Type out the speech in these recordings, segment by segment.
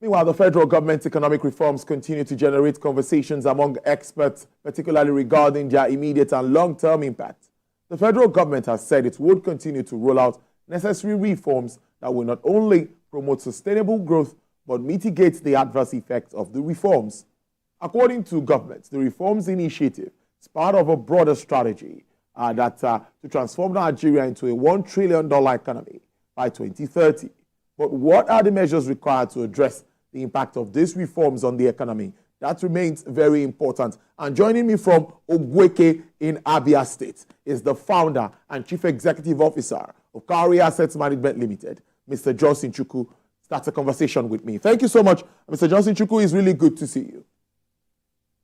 Meanwhile, the federal government's economic reforms continue to generate conversations among experts, particularly regarding their immediate and long-term impact. The federal government has said it would continue to roll out necessary reforms that will not only promote sustainable growth, but mitigate the adverse effects of the reforms. According to government, the reforms initiative is part of a broader strategy to transform Nigeria into a $1 trillion economy by 2030. But what are the measures required to address the impact of these reforms on the economy? That remains very important. And joining me from Ogweke in Abia State is the founder and chief executive officer of Cowry Assets Management Limited, Mr. Johnson Chukwu. Starts a conversation with me. Thank you so much. Mr. Johnson Chukwu, it's really good to see you.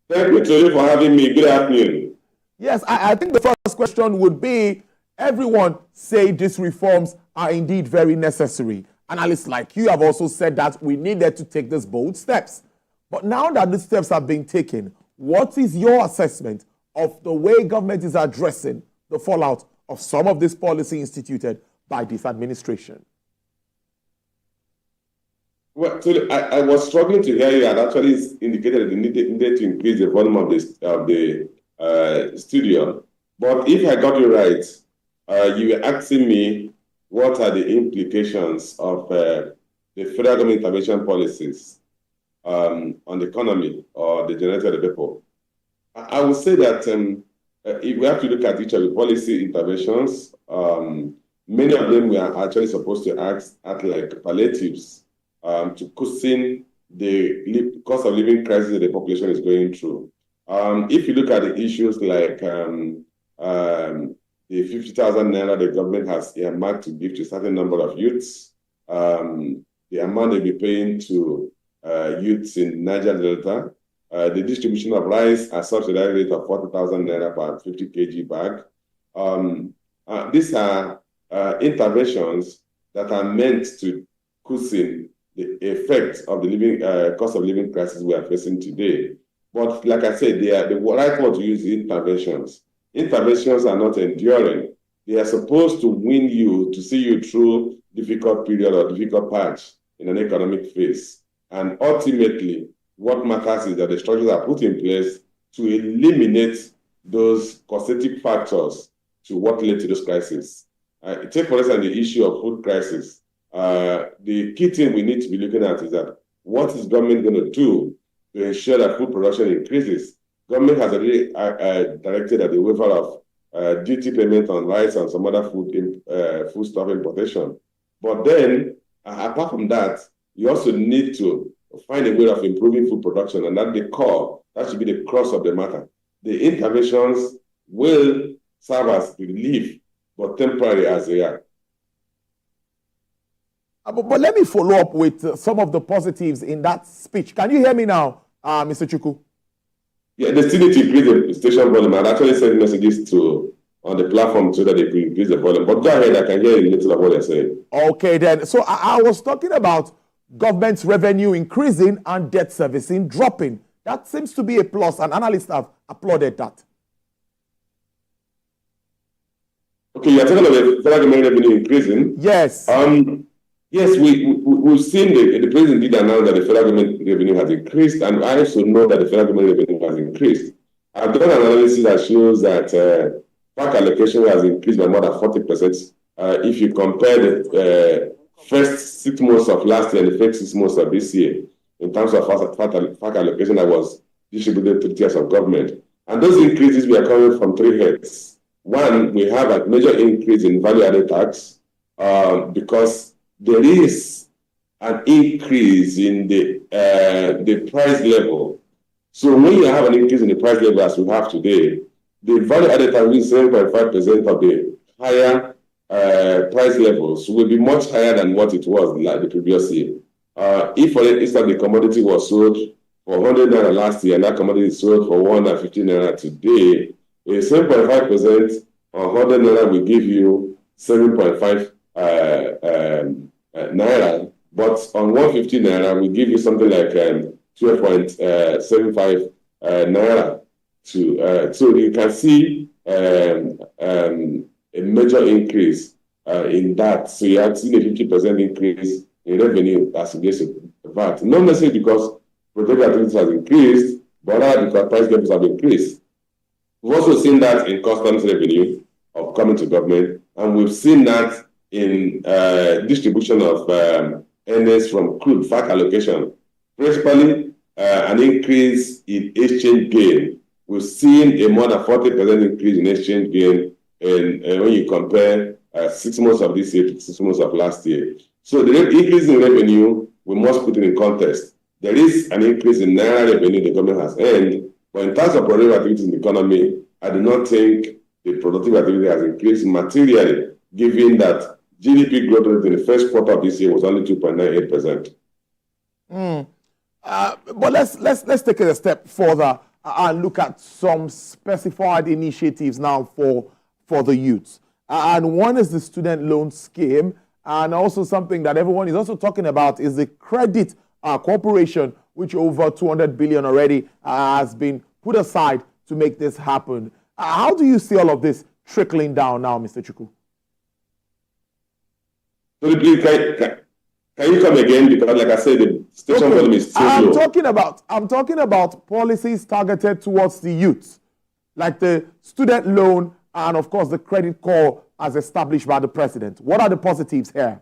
Thank you, Tony, for having me. Good afternoon. Yes, I think the first question would be, everyone say these reforms are indeed very necessary. Analysts like you have also said that we needed to take these bold steps. But now that these steps have been taken, what is your assessment of the way government is addressing the fallout of some of this policy instituted by this administration? Well, so I was struggling to hear you, and actually indicated that you needed to increase the volume of the studio. But if I got you right, you were asking me what are the implications of the federal government intervention policies on the economy or the generation of the people. I would say that if we have to look at each of the policy interventions, many of them we are actually supposed to act like palliatives to cushion the cost of living crisis that the population is going through. If you look at the issues like the 50,000 naira the government has earmarked to give to a certain number of youths, the amount they'll be paying to youths in Niger Delta, the distribution of rice at subsidized rate of 40,000 naira per 50 kg bag. These are interventions that are meant to cushion the effects of the cost of living crisis we are facing today. But like I said, the right word to use is interventions. Interventions are not enduring. They are supposed to win you, to see you through difficult period or difficult patch in an economic phase. And ultimately, what matters is that the structures are put in place to eliminate those causative factors to what led to this crisis. Take, for instance, the issue of food crisis. The key thing we need to be looking at is that what is government going to do to ensure that food production increases? Government has already directed that the waiver of duty payment on rice and some other foodstuff importation. But then, apart from that, you also need to find a way of improving food production, and that's the core. That should be the crux of the matter. The interventions will serve as relief, but temporary as they are. But let me follow up with some of the positives in that speech. Can you hear me now, Mr. Chukwu? Yeah, they still need to increase the station volume. I'd actually send messages on the platform so that they can increase the volume. But go ahead, I can hear a little of what they're saying. Okay, then. So I was talking about government's revenue increasing and debt servicing dropping. That seems to be a plus, and analysts have applauded that. Okay, you're talking about the federal government revenue increasing? Yes. Yes, we've seen the president did announce that the federal government revenue has increased, and I also know that the federal government revenue has increased. I've done an analysis that shows that PAC allocation has increased by more than 40%. If you compare the first 6 months of last year and the first 6 months of this year, in terms of PAC allocation that was distributed to tiers of government. And those increases we are coming from 3 heads. One, we have a major increase in value-added tax because there is an increase in the price level. So when you have an increase in the price level as we have today, the value-added tax is 7.5% of the higher price levels will be much higher than what it was like the previous year. If, for instance, the commodity was sold for 100 naira last year and that commodity is sold for 150 naira today, a 7.5% on 100 naira will give you 7.5 naira, but on 150 naira will give you something like 12.75 naira. So you can see a major increase in that. So you have seen a 50% increase in revenue as against a VAT. Not necessarily because productive activity has increased, but rather because price levels have increased. We've also seen that in customs revenue of coming to government, and we've seen that in distribution of earnings from crude VAT allocation, principally an increase in exchange gain. We've seen a more than 40% increase in exchange gain when you compare 6 months of this year to 6 months of last year. So the increase in revenue, we must put it in context. There is an increase in Naira revenue the government has earned, but in terms of productive activity in the economy, I do not think the productive activity has increased materially, given that GDP growth rate in the first quarter of this year was only 2.98%. But let's take it a step further and look at some specified initiatives now for the youths. And one is the student loan scheme, and also something that everyone is also talking about is the credit corporation, which over 200 billion already has been put aside to make this happen. How do you see all of this trickling down now, Mr. Chukwu? So please, can you come again? Because like I said, the station volume is too low. I'm talking about policies targeted towards the youth, like the student loan and, of course, the credit call as established by the president. What are the positives here?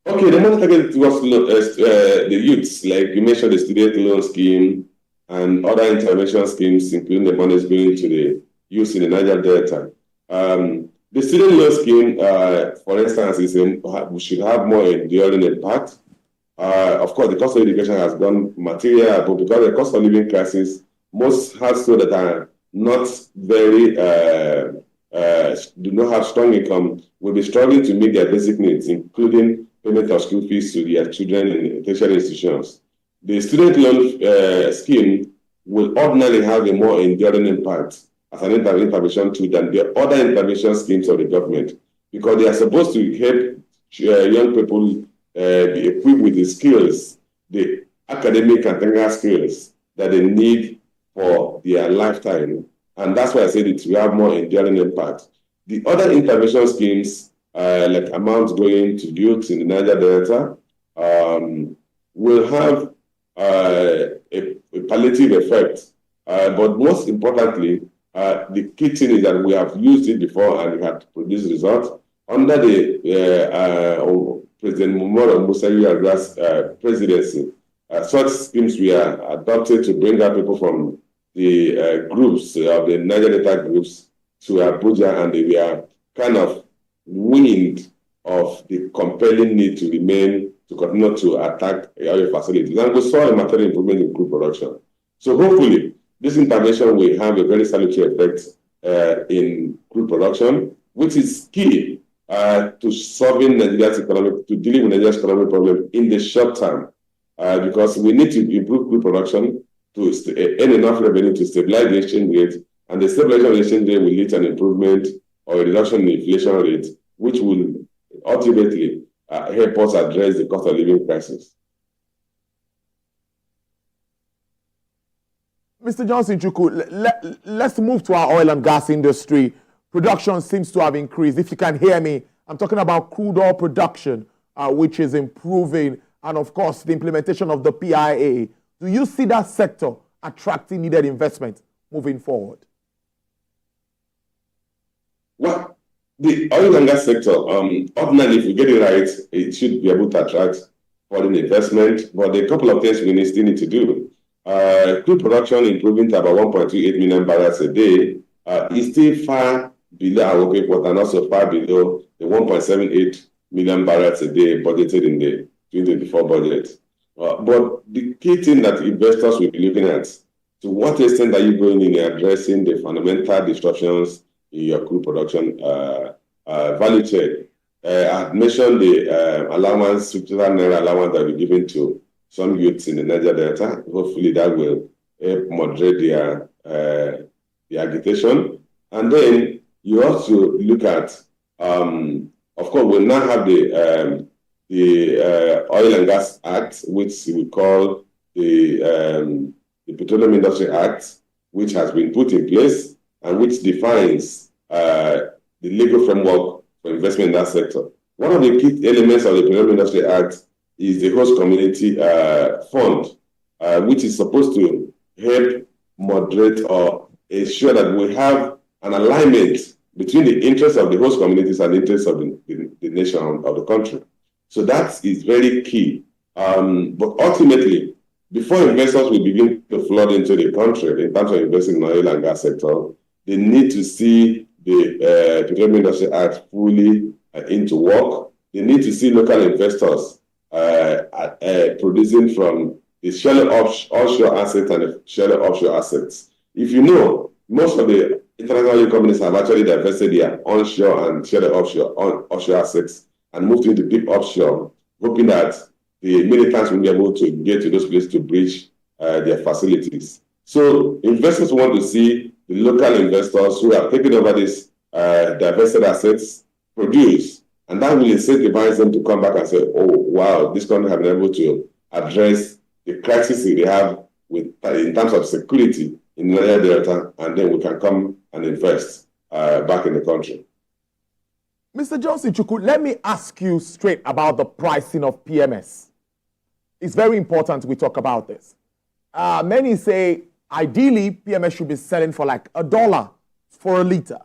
Okay, the money targeted towards the youths, like you mentioned, the student loan scheme and other intervention schemes, including the money going to the youth in the Niger Delta. The student loan scheme, for instance, we should have more enduring impact. Of course, the cost of education has gone material, but because of the cost of living crisis, most households that are not very, do not have strong income, will be struggling to meet their basic needs, including payment of school fees to their children in tertiary institutions. The student loan scheme will ordinarily have a more enduring impact as an intervention tool than the other intervention schemes of the government, because they are supposed to help young people be equipped with the skills, the academic and technical skills that they need for their lifetime. And that's why I said it will have more enduring impact. The other intervention schemes, like amounts going to youths in the Niger Delta, will have a palliative effect. But most importantly, the key thing is that we have used it before and we had produced results. Under the President Umaru Musa Yar'Adua's presidency, such schemes were adopted to bring out people from the groups of the Niger Delta groups to Abuja, and they were kind of weaned of the compelling need to continue to attack oil facilities. And we saw a material improvement in crude production. So hopefully, this intervention will have a very salutary effect in crude production, which is key to solving Nigeria's dealing with Nigeria's economic problem in the short term, because we need to improve crude production to earn enough revenue to stabilize the exchange rate, and the stabilization of the exchange rate will lead to an improvement or a reduction in the inflation rate, which will ultimately help us address the cost of living crisis. Mr. Johnson Chukwu, let's move to our oil and gas industry. Production seems to have increased. If you can hear me, I'm talking about crude oil production, which is improving, and of course, the implementation of the PIA. Do you see that sector attracting needed investment moving forward? Well, the oil and gas sector, ordinarily, if we get it right, it should be able to attract foreign investment. But there are a couple of things we still need to do. Crude production improving to about 1.28 million barrels a day is still far below our working quota, and also far below the 1.78 million barrels a day budgeted in the 2024 budget. But the key thing that investors will be looking at, to what extent are you going in addressing the fundamental disruptions in your crude production value chain? I had mentioned the allowance, 50,000 naira allowance that will be given to some youths in the Niger Delta. Hopefully that will help moderate their agitation. And then you also look at, of course, we'll now have the Oil and Gas Act, which we call the Petroleum Industry Act, which has been put in place and which defines the legal framework for investment in that sector. One of the key elements of the Petroleum Industry Act is the host community fund, which is supposed to help moderate or ensure that we have an alignment between the interests of the host communities and the interests of the nation, of the country. So that is very key. But ultimately, before investors will begin to flood into the country in terms of investing in the oil and gas sector, they need to see the Petroleum Industry Act fully into work. They need to see local investors producing from the shallow offshore assets and the shallow offshore assets. If you know, most of the international oil companies have actually divested their onshore and shallow offshore assets and moved into deep offshore, hoping that the militants will be able to get to those places to breach their facilities. So investors want to see the local investors who have taken over these divested assets produce, and that will incentivize them to come back and say, oh, wow, this country has been able to address the crisis they have in terms of security in the Niger Delta, and then we can come and invest back in the country. Mr. Johnson Chukwu, let me ask you straight about the pricing of PMS. It's very important we talk about this. Many say, ideally, PMS should be selling for like $1 for a liter.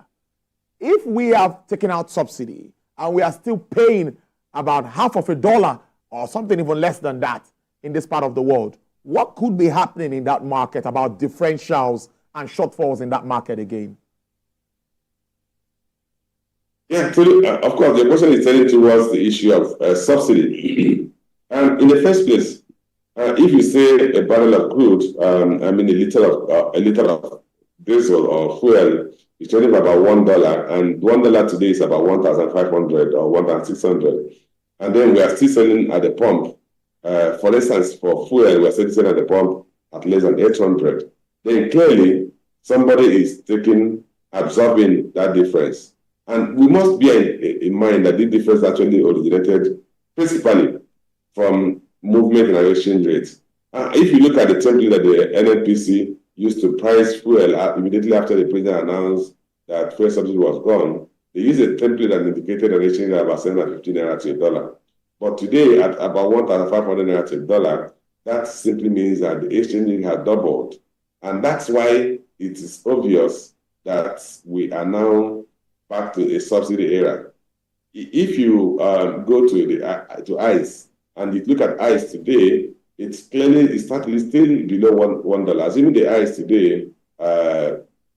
If we have taken out subsidy and we are still paying about half of $1 or something even less than that in this part of the world, what could be happening in that market about differentials and shortfalls in that market again? Yeah, of course, the question is turning towards the issue of subsidy. In the first place, if you say a barrel of crude, a liter of diesel or fuel is trading for about $1, and $1 today is about 1,500 or 1,600, and then we are still selling at the pump. For instance, for fuel, we are still selling at the pump at less than 800. Then clearly, somebody is absorbing that difference. And we must bear in mind that this difference actually originated principally from movement in our exchange rates. If you look at the template that the NNPC used to price fuel immediately after the president announced that fuel subsidy was gone, they used a template that indicated an exchange rate of about 750 naira to $1. But today, at about 1,500 naira to $1, that simply means that the exchange rate has doubled. And that's why it is obvious that we are now back to a subsidy era. If you go to ICE and you look at ICE today, it's still below $1. Assuming the ICE today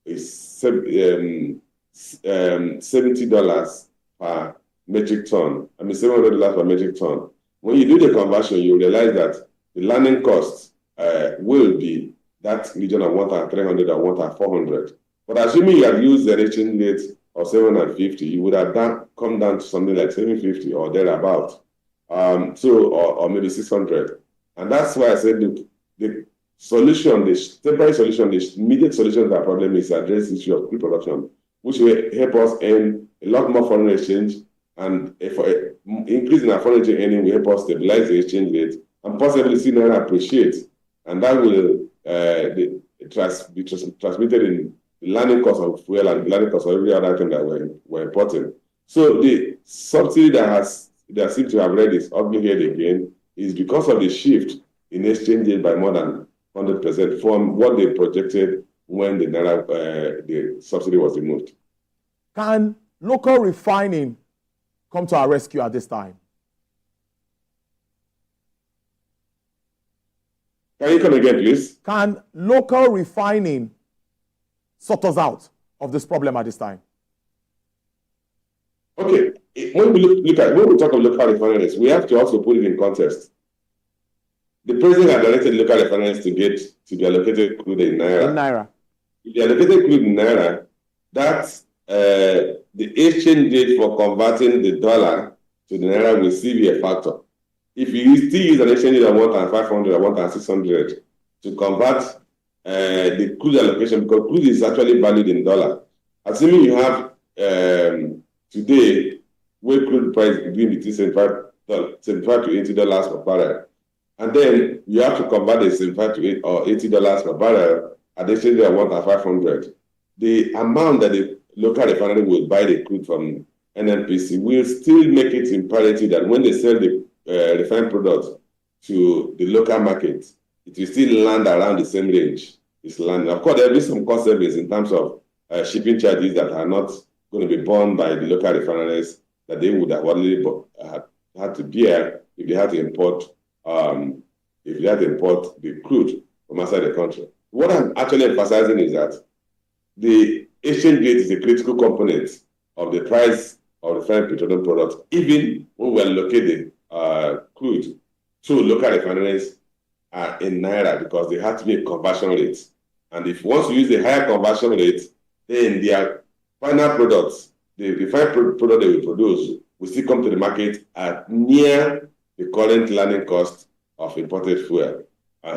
is $70 per metric ton. I mean $700 per metric ton. When you do the conversion, you realize that the landing cost will be that region of 1,300 or 1,400. But assuming you have used the exchange rate of 750, you would have come down to something like 750 or thereabout. Or maybe 600. And that's why I said the solution, the temporary solution, the immediate solution to that problem is to address the issue of crude production, which will help us earn a lot more foreign exchange, and for increase in our foreign exchange earning will help us stabilize the exchange rate and possibly see Naira appreciate. And that will be transmitted in the landing cost of fuel and the landing cost of every other item that we're importing. So the subsidy that seems to have read is ugly head again is because of the shift in exchange rate by more than 100% from what they projected when the subsidy was removed. Can local refining come to our rescue at this time? Can you come again, please? Can local refining sort us out of this problem at this time? Okay, when we talk of local refineries, we have to also put it in context. The president had directed local refineries to be allocated crude in Naira. If they allocated crude in Naira, that's the exchange rate for converting the dollar to the Naira will still be a factor. If you still use an exchange rate of 1,500 or 1,600 to convert the crude allocation, because crude is actually valued in dollar. Assuming you have today, where crude price between $75 to $80 per barrel, and then you have to convert the $75 to $80 per barrel at the exchange rate of 1,500. The amount that the local refinery will buy the crude from NNPC will still make it in parity that when they sell the refined product to the local market, it will still land around the same range. It's landing. Of course, there will be some cost savings in terms of shipping charges that are not going to be borne by the local refineries that they would have already had to bear if they had to import the crude from outside the country. What I'm actually emphasizing is that the exchange rate is a critical component of the price of refined petroleum products, even when we allocate the crude to local refineries in Naira, because they have to be a conversion rate. And if once you use a higher conversion rate, then their final products, the refined product they will produce, will still come to the market at near the current landing cost of imported fuel.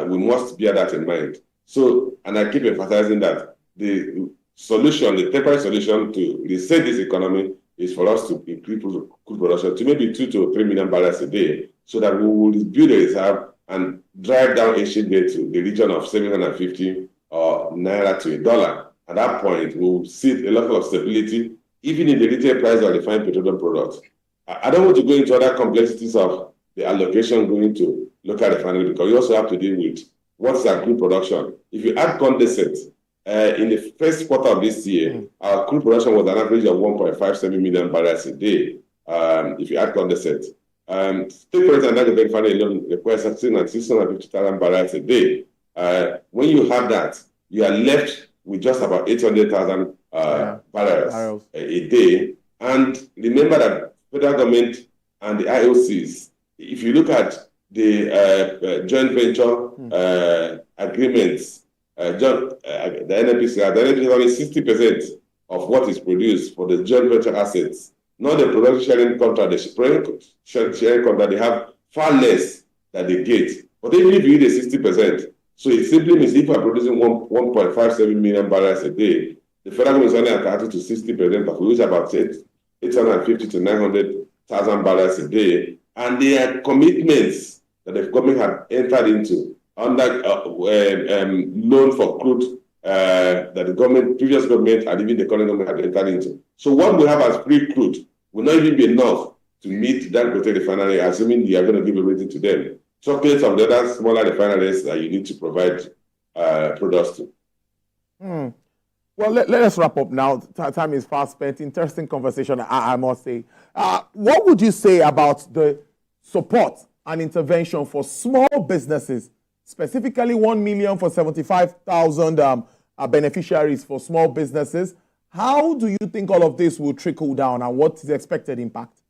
We must bear that in mind. So, and I keep emphasizing that the solution, the temporary solution to reset this economy is for us to increase crude production to maybe 2 to 3 million barrels a day, so that we will build a reserve and drive down exchange rate to the region of 750 Naira to $1. At that point, we will see a lot of stability, even in the retail price of refined petroleum products. I don't want to go into other complexities of the allocation going to local refinery, because you also have to deal with what's our crude production. If you add condensate, in the first quarter of this year, our crude production was an average of 1.57 million barrels a day. If you add condensate, State President Dangote Refinery alone requires 650,000 barrels a day. When you have that, you are left with just about 800,000 barrels a day. And remember that federal government and the IOCs, if you look at the joint venture agreements, the NNPC, the NNPC is only 60% of what is produced for the joint venture assets. Not the production sharing contract, the sharing contract, they have far less than they get. But even if you need a 60%, so it simply means if you are producing 1.57 million barrels a day, the federal government is only entitled to 60% of which about 850 to 900,000 barrels a day. And there are commitments that the government had entered into under loan for crude that the previous government and even the current government had entered into. So what we have as free crude will not even be enough to meet Dangote refinery, assuming you are going to give a rating to them. Chocolates of the other smaller refineries that you need to provide products to. Well, let us wrap up now. Time is fast spent. Interesting conversation, I must say. What would you say about the support and intervention for small businesses, specifically 1 million for 75,000 beneficiaries for small businesses? How do you think all of this will trickle down, and what is the expected impact?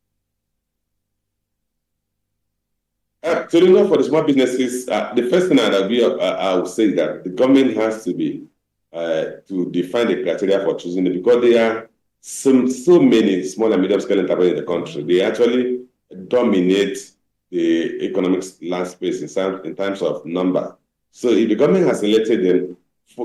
So, for the small businesses, the first thing I would say that the government has to be to define the criteria for choosing it, because there are so many small and medium-scale enterprises in the country. They actually dominate the economic landscape in terms of number. So if the government has selected them,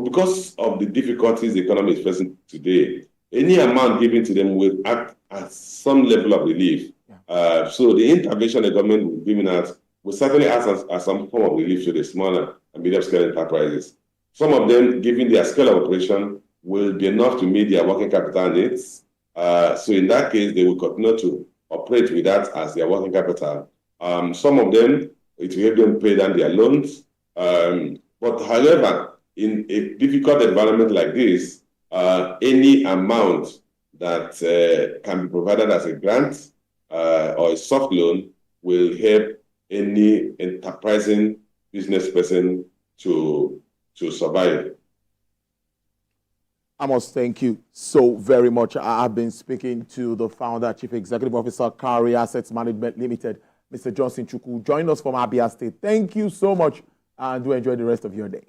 because of the difficulties the economy is facing today, any amount given to them will act as some level of relief. So the intervention the government will be giving out will certainly act as some form of relief to the smaller and medium-scale enterprises. Some of them, given their scale of operation, will be enough to meet their working capital needs. So in that case, they will continue to operate with that as their working capital. Some of them, it will help them pay down their loans. But however, in a difficult environment like this, any amount that can be provided as a grant or a soft loan will help any enterprising business person to survive. I must thank you so very much. I've been speaking to the founder, Chief Executive Officer, Cowry Assets Management Limited, Mr. Johnson Chukwu. Join us from Abia State. Thank you so much, and do enjoy the rest of your day.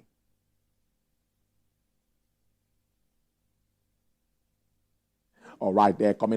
All right, there coming